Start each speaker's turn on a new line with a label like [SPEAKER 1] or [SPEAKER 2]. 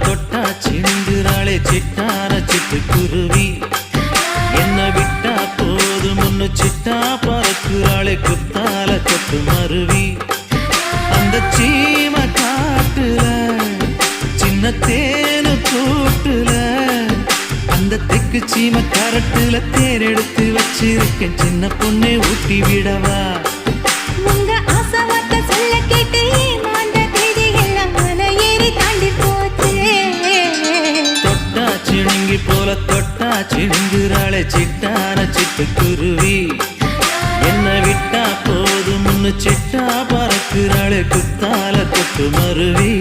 [SPEAKER 1] தொட்டா சிந்துறாளே சிட்டார சிட்டுக்குருவி. என்ன விட்டா போதும் ஒன்னு சிட்டா பறக்குறாளே குத்தால கொட்டு மருவி. அந்த சீம காட்டுல சின்ன தேனு கூட்டுல அந்த தெக்கு சீம கரட்டுல தேர் எடுத்து வச்சிருக்கேன் சின்ன பொண்ணே ஊட்டி விடவா.
[SPEAKER 2] உங்க ஆசவார்த்தை சொல்ல கேட்டு ஏமாந்த தேதி எல்லாம் மலை ஏறி தாண்டி போச்சு.
[SPEAKER 1] தொட்டா சிணுங்கி போல தொட்டா சிணுங்குறாளே சிட்டான சிட்டுக்குருவி. என்ன விட்டா போதும் முன்னு சிட்டா பறக்குறாளே குத்தால கொட்டு மருவி.